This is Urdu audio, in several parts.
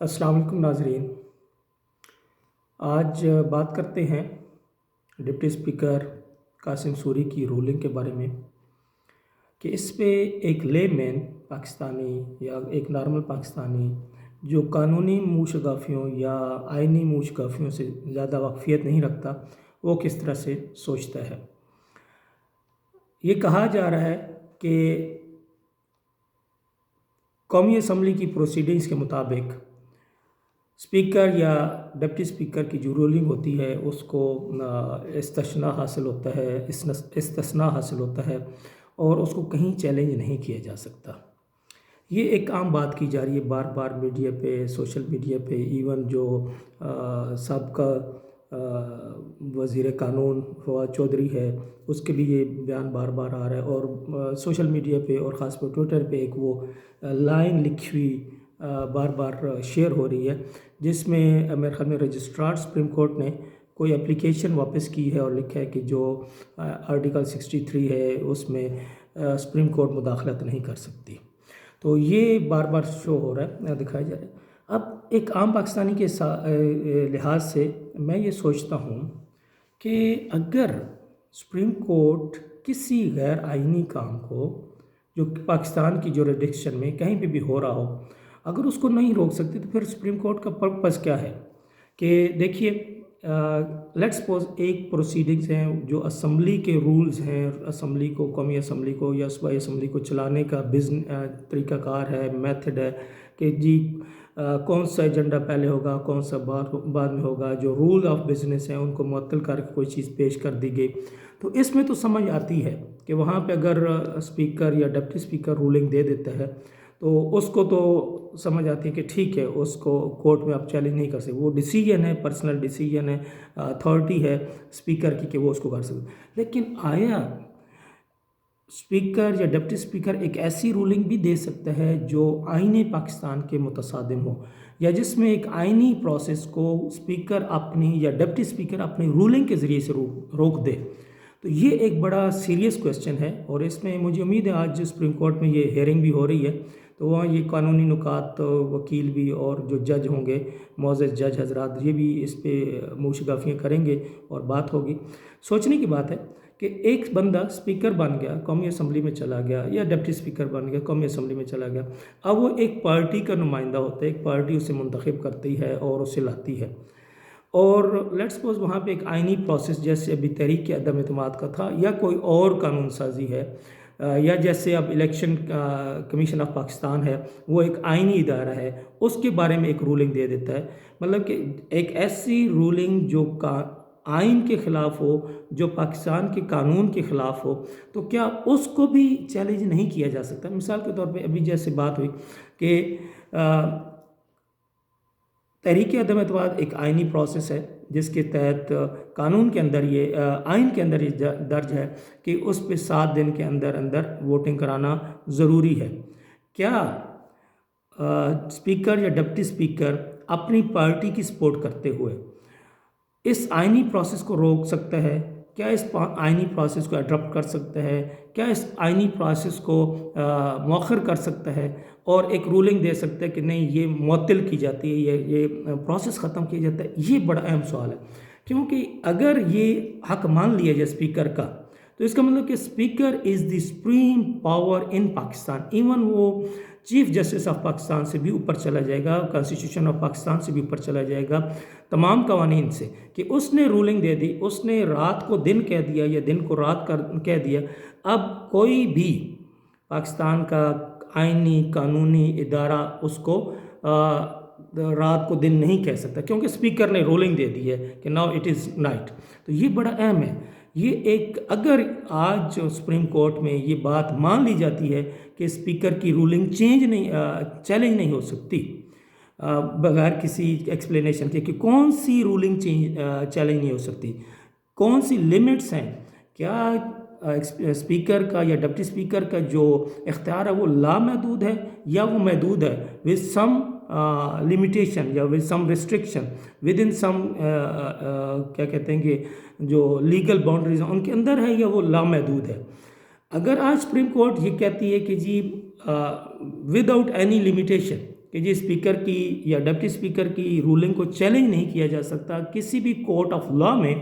السلام علیکم ناظرین، آج بات کرتے ہیں ڈپٹی اسپیکر قاسم سوری کی رولنگ کے بارے میں کہ اس پہ ایک لے مین پاکستانی یا ایک نارمل پاکستانی جو قانونی موشگافیوں یا آئینی موشگافیوں سے زیادہ واقفیت نہیں رکھتا وہ کس طرح سے سوچتا ہے۔ یہ کہا جا رہا ہے کہ قومی اسمبلی کی پروسیڈنگز کے مطابق اسپیکر یا ڈپٹی اسپیکر کی جو رولنگ ہوتی ہے اس کو استثناء حاصل ہوتا ہے اور اس کو کہیں چیلنج نہیں کیا جا سکتا۔ یہ ایک عام بات کی جا رہی ہے بار بار میڈیا پہ، سوشل میڈیا پہ، ایون جو سابقہ وزیر قانون فواد چودھری ہے اس کے بھی یہ بیان بار بار آ رہا ہے، اور سوشل میڈیا پہ اور خاص طور ٹویٹر پہ ایک وہ لائن لکھی ہوئی بار بار شیئر ہو رہی ہے جس میں میرے خیال میں رجسٹرار سپریم کورٹ نے کوئی اپلیکیشن واپس کی ہے اور لکھا ہے کہ جو آرٹیکل 63 ہے اس میں سپریم کورٹ مداخلت نہیں کر سکتی۔ تو یہ بار بار شو ہو رہا ہے، دکھایا جا رہا ہے۔ اب ایک عام پاکستانی کے لحاظ سے میں یہ سوچتا ہوں کہ اگر سپریم کورٹ کسی غیر آئینی کام کو جو پاکستان کی جوریڈکشن میں کہیں پہ بھی ہو رہا ہو، اگر اس کو نہیں روک سکتی تو پھر سپریم کورٹ کا پرپس کیا ہے؟ کہ دیکھیے، لیٹ سپوز ایک پروسیڈنگز ہیں جو اسمبلی کے رولز ہیں، اسمبلی کو، قومی اسمبلی کو یا صوبائی اسمبلی کو چلانے کا طریقہ کار ہے، میتھڈ ہے کہ جی کون سا ایجنڈا پہلے ہوگا، کون سا بعد میں ہوگا، جو رول آف بزنس ہیں ان کو معطل کر کے کوئی چیز پیش کر دی گئی۔ تو اس میں تو سمجھ آتی ہے کہ وہاں پہ اگر اسپیکر یا ڈپٹی اسپیکر رولنگ دے دیتا ہے تو اس کو تو سمجھ آتی ہے کہ ٹھیک ہے، اس کو کورٹ میں آپ چیلنج نہیں کر سکتے، وہ ڈیسیجن ہے، پرسنل ڈیسیجن ہے، اتھارٹی ہے اسپیکر کی کہ وہ اس کو کر سکتے۔ لیکن آیا اسپیکر یا ڈپٹی اسپیکر ایک ایسی رولنگ بھی دے سکتا ہے جو آئین پاکستان کے متصادم ہو، یا جس میں ایک آئینی پروسیس کو اسپیکر اپنی یا ڈپٹی اسپیکر اپنی رولنگ کے ذریعے سے روک دے؟ تو یہ ایک بڑا سیریس کویسچن ہے، اور اس میں مجھے امید ہے آج سپریم کورٹ میں یہ ہیئرنگ بھی ہو رہی ہے تو وہاں یہ قانونی نکات وکیل بھی اور جو جج ہوں گے، معزز جج حضرات، یہ بھی اس پہ موشگافیاں کریں گے اور بات ہوگی۔ سوچنے کی بات ہے کہ ایک بندہ اسپیکر بن گیا، قومی اسمبلی میں چلا گیا، یا ڈپٹی اسپیکر بن گیا، قومی اسمبلی میں چلا گیا، اب وہ ایک پارٹی کا نمائندہ ہوتا ہے، ایک پارٹی اسے منتخب کرتی ہے اور اسے لاتی ہے، اور لیٹ سپوز وہاں پہ ایک آئینی پروسیس جیسے ابھی تحریک عدم اعتماد کا تھا یا کوئی اور قانون سازی ہے، یا جیسے اب الیکشن کمیشن آف پاکستان ہے، وہ ایک آئینی ادارہ ہے، اس کے بارے میں ایک رولنگ دے دیتا ہے، مطلب کہ ایک ایسی رولنگ جو آئین کے خلاف ہو، جو پاکستان کے قانون کے خلاف ہو، تو کیا اس کو بھی چیلنج نہیں کیا جا سکتا؟ مثال کے طور پہ ابھی جیسے بات ہوئی کہ تحریک عدم اعتماد ایک آئینی پروسیس ہے جس کے تحت قانون کے اندر یہ آئین کے اندر یہ درج ہے کہ اس پہ 7 دن کے اندر ووٹنگ کرانا ضروری ہے۔ کیا اسپیکر یا ڈپٹی اسپیکر اپنی پارٹی کی سپورٹ کرتے ہوئے اس آئینی پروسیس کو روک سکتا ہے؟ کیا اس آئینی پروسیس کو اڈاپٹ کر سکتا ہے؟ کیا اس آئینی پروسیس کو مؤخر کر سکتا ہے اور ایک رولنگ دے سکتا ہے کہ نہیں یہ معطل کی جاتی ہے، یہ پروسیس ختم کیا جاتا ہے؟ یہ بڑا اہم سوال ہے، کیونکہ اگر یہ حق مان لیا جائے اسپیکر کا تو اس کا مطلب کہ اسپیکر از دی سپریم پاور ان پاکستان، ایون وہ چیف جسٹس آف پاکستان سے بھی اوپر چلا جائے گا، کانسٹیٹیوشن آف پاکستان سے بھی اوپر چلا جائے گا، تمام قوانین سے، کہ اس نے رولنگ دے دی، اس نے رات کو دن کہہ دیا یا دن کو رات کہہ دیا۔ اب کوئی بھی پاکستان کا آئینی قانونی ادارہ اس کو رات کو دن نہیں کہہ سکتا، کیونکہ اسپیکر نے رولنگ دے دی ہے کہ ناؤ اٹ از نائٹ۔ تو یہ بڑا اہم ہے، یہ ایک اگر آج سپریم کورٹ میں یہ بات مان لی جاتی ہے کہ اسپیکر کی رولنگ چیلنج نہیں ہو سکتی بغیر کسی ایکسپلینیشن کے، کہ کون سی رولنگ چیلنج نہیں ہو سکتی، کون سی لیمٹس ہیں، کیا اسپیکر کا یا ڈپٹی اسپیکر کا جو اختیار ہے وہ لامحدود ہے یا وہ محدود ہے with some limitation یا with some restriction within some کیا کہتے ہیں کہ جو لیگل باؤنڈریز ہیں ان کے اندر ہے، یا وہ لامحدود ہے؟ اگر آج سپریم کورٹ یہ کہتی ہے کہ جی ود آؤٹ اینی لمیٹیشن کہ جی اسپیکر کی یا ڈپٹی اسپیکر کی رولنگ کو چیلنج نہیں کیا جا سکتا کسی بھی کورٹ آف لا میں،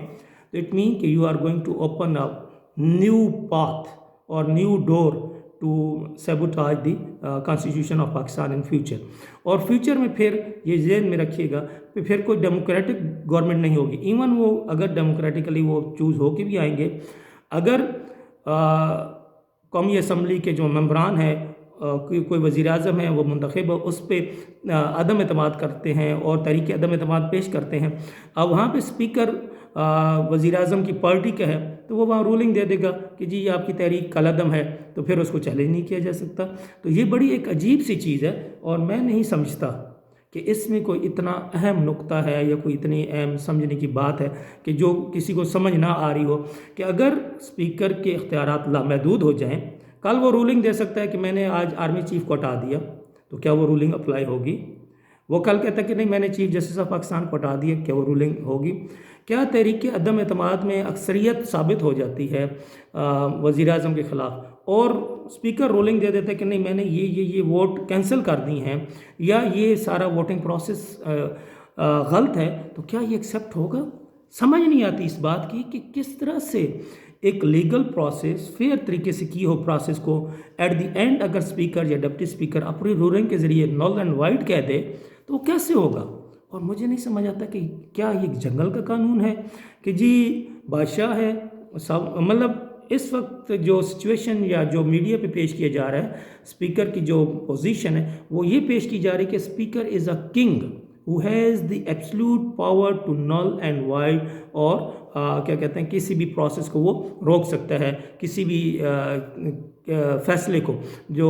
تو اٹ مین کہ you are going to open up new path اور new door to sabotage the constitution of Pakistan in future. اور فیوچر میں پھر یہ ذہن میں رکھیے گا کہ پھر کوئی ڈیموکریٹک گورنمنٹ نہیں ہوگی. ایون وہ اگر ڈیموکریٹکلی وہ چوز ہو کے بھی آئیں گے، اگر قومی اسمبلی کے جو ممبران ہیں، کوئی وزیر اعظم ہے وہ منتخب اس پہ عدم اعتماد کرتے ہیں اور تحریک عدم اعتماد پیش کرتے ہیں، اب وہاں پہ اسپیکر وزیر اعظم کی پارٹی کا ہے تو وہ وہاں رولنگ دے دے گا کہ جی یہ آپ کی تحریک کالعدم ہے، تو پھر اس کو چیلنج نہیں کیا جا سکتا. تو یہ بڑی ایک عجیب سی چیز ہے، اور میں نہیں سمجھتا کہ اس میں کوئی اتنا اہم نقطہ ہے یا کوئی اتنی اہم سمجھنے کی بات ہے کہ جو کسی کو سمجھ نہ آ رہی ہو کہ اگر اسپیکر کے اختیارات لامحدود ہو جائیں، کل وہ رولنگ دے سکتا ہے کہ میں نے آج آرمی چیف کو ہٹا دیا، تو کیا وہ رولنگ اپلائی ہوگی؟ وہ کل کہتا ہے کہ نہیں میں نے چیف جسٹس آف پاکستان کو ہٹا دیا، کیا وہ رولنگ ہوگی؟ کیا تحریک عدم اعتماد میں اکثریت ثابت ہو جاتی ہے وزیر اعظم کے خلاف اور اسپیکر رولنگ دے دیتا ہے کہ نہیں میں نے یہ ووٹ کینسل کر دی ہیں یا یہ سارا ووٹنگ پروسیس غلط ہے، تو کیا یہ ایکسیپٹ ہوگا؟ سمجھ نہیں آتی اس بات کی کہ کس طرح سے ایک لیگل پروسیس فیئر طریقے سے کی ہو پروسیس کو، ایٹ دی اینڈ اگر اسپیکر یا ڈپٹی اسپیکر اپنی رولنگ کے ذریعے نل اینڈ وائٹ کہہ دے تو وہ کیسے ہوگا؟ اور مجھے نہیں سمجھ آتا کہ کیا یہ جنگل کا قانون ہے کہ جی بادشاہ ہے مطلب اس وقت جو سچویشن یا جو میڈیا پہ پیش کیا جا رہا ہے اسپیکر کی جو پوزیشن ہے وہ یہ پیش کی جا رہی ہے کہ speaker is a king who has the absolute power to null and void اور کیا کہتے ہیں کسی بھی پروسیس کو وہ روک سکتا ہے، کسی بھی فیصلے کو جو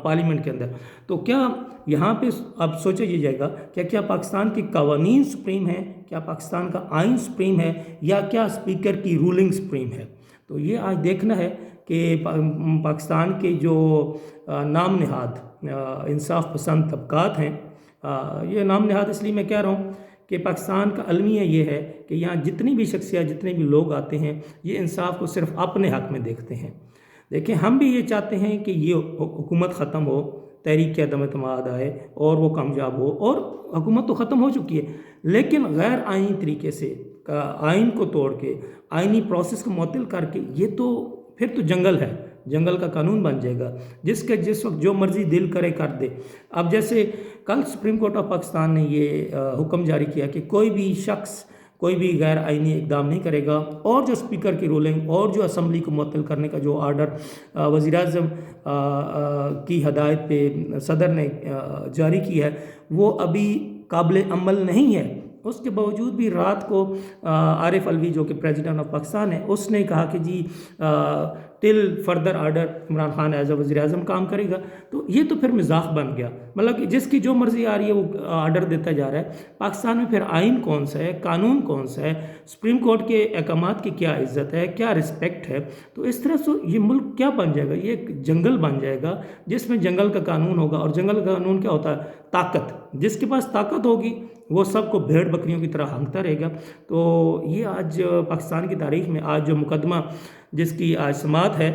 پارلیمنٹ کے اندر. تو کیا یہاں پہ اب سوچا یہ جائے گا کیا پاکستان کے قوانین سپریم ہیں، کیا پاکستان کا آئین سپریم ہے، یا کیا اسپیکر کی رولنگ سپریم ہے؟ تو یہ آج دیکھنا ہے کہ پاکستان کے جو نام نہاد انصاف پسند طبقات ہیں، یہ نام نہاد اس لیے میں کہہ رہا ہوں کہ پاکستان کا المیہ یہ ہے کہ یہاں جتنی بھی شخصیات جتنے بھی لوگ آتے ہیں یہ انصاف کو صرف اپنے حق میں دیکھتے ہیں. دیکھیں ہم بھی یہ چاہتے ہیں کہ یہ حکومت ختم ہو، تحریک عدم اعتماد آئے اور وہ کامیاب ہو، اور حکومت تو ختم ہو چکی ہے لیکن غیر آئینی طریقے سے آئین کو توڑ کے آئینی پروسیس کو معطل کر کے یہ تو پھر تو جنگل ہے، جنگل کا قانون بن جائے گا جس وقت جو مرضی دل کرے کر دے. اب جیسے کل سپریم کورٹ آف پاکستان نے یہ حکم جاری کیا کہ کوئی بھی شخص کوئی بھی غیر آئینی اقدام نہیں کرے گا، اور جو اسپیکر کی رولنگ اور جو اسمبلی کو معطل کرنے کا جو آرڈر وزیر اعظم کی ہدایت پہ صدر نے جاری کی ہے وہ ابھی قابل عمل نہیں ہے. اس کے باوجود بھی رات کو عارف علوی جو کہ پریزیڈنٹ آف پاکستان ہے اس نے کہا کہ جی till further order Imran Khan as a وزیر اعظم کام کرے گا. تو یہ تو پھر مزاح بن گیا، مطلب کہ جس کی جو مرضی آ رہی ہے وہ آرڈر دیتا جا رہا ہے. پاکستان میں پھر آئین کون سا ہے، قانون کون سا ہے، سپریم کورٹ کے احکامات کی کیا عزت ہے، کیا رسپیکٹ ہے؟ تو اس طرح سے یہ ملک کیا بن جائے گا؟ یہ ایک جنگل بن جائے گا جس میں جنگل کا قانون ہوگا. اور جنگل کا قانون کیا ہوتا ہے؟ طاقت. جس کے پاس طاقت ہوگی وہ سب کو بھیڑ بکریوں کی طرح ہانکتا رہے گا. تو یہ آج پاکستان کی تاریخ میں آج جو مقدمہ جس کی آج سماعت ہے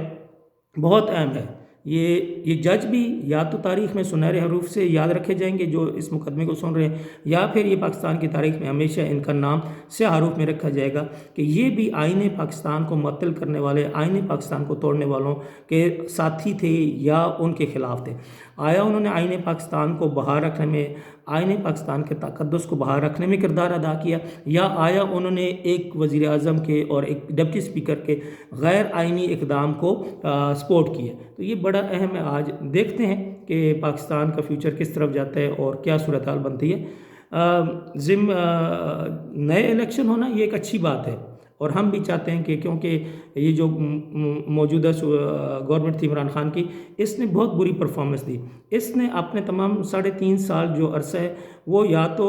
بہت اہم ہے. یہ جج بھی یا تو تاریخ میں سنہرے حروف سے یاد رکھے جائیں گے جو اس مقدمے کو سن رہے ہیں، یا پھر یہ پاکستان کی تاریخ میں ہمیشہ ان کا نام سیاہ حروف میں رکھا جائے گا کہ یہ بھی آئین پاکستان کو معطل کرنے والے، آئین پاکستان کو توڑنے والوں کے ساتھی تھے یا ان کے خلاف تھے. آیا انہوں نے آئین پاکستان کو بحال رکھنے میں، آئین پاکستان کے تقدس کو بحال رکھنے میں کردار ادا کیا، یا آیا انہوں نے ایک وزیر اعظم کے اور ایک ڈپٹی اسپیکر کے غیر آئینی اقدام کو سپورٹ کیا؟ تو یہ بڑا اہم ہے. آج دیکھتے ہیں کہ پاکستان کا فیوچر کس طرف جاتا ہے اور کیا صورتحال بنتی ہے. نئے الیکشن ہونا یہ ایک اچھی بات ہے، اور ہم بھی چاہتے ہیں کہ کیونکہ یہ جو موجودہ گورنمنٹ تھی عمران خان کی، اس نے بہت بری پرفارمنس دی. اس نے اپنے تمام 3.5 سال جو عرصہ ہے وہ یا تو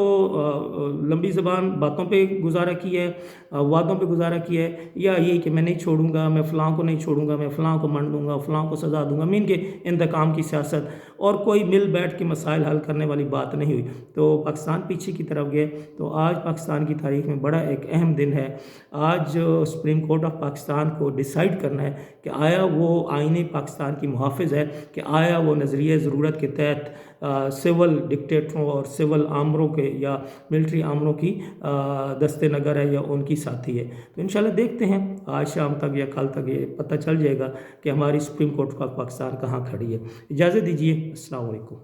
لمبی زبان باتوں پہ گزارا کیا ہے، وعدوں پہ گزارا کیا ہے، یا یہ کہ میں نہیں چھوڑوں گا، میں فلاں کو نہیں چھوڑوں گا، میں فلاں کو منڈ دوں گا، فلاں کو سزا دوں گا، مین کے انتقام کی سیاست، اور کوئی مل بیٹھ کے مسائل حل کرنے والی بات نہیں ہوئی. تو پاکستان پیچھے کی طرف گئے. تو آج پاکستان کی تاریخ میں بڑا ایک اہم دن ہے. آج سپریم کورٹ آف پاکستان کو ڈیسائیڈ کرنا ہے کہ آیا وہ آئین پاکستان کی محافظ ہے، کہ آیا وہ نظریہ ضرورت کے تحت سول ڈکٹیٹروں اور سول آمروں کے یا ملٹری آمروں کی دست نگر ہے یا ان کی ساتھی ہے۔ تو انشاءاللہ دیکھتے ہیں آج شام تک یا کل تک یہ پتہ چل جائے گا کہ ہماری سپریم کورٹ کا پاکستان کہاں کھڑی ہے۔ اجازت دیجیے، السلام علیکم۔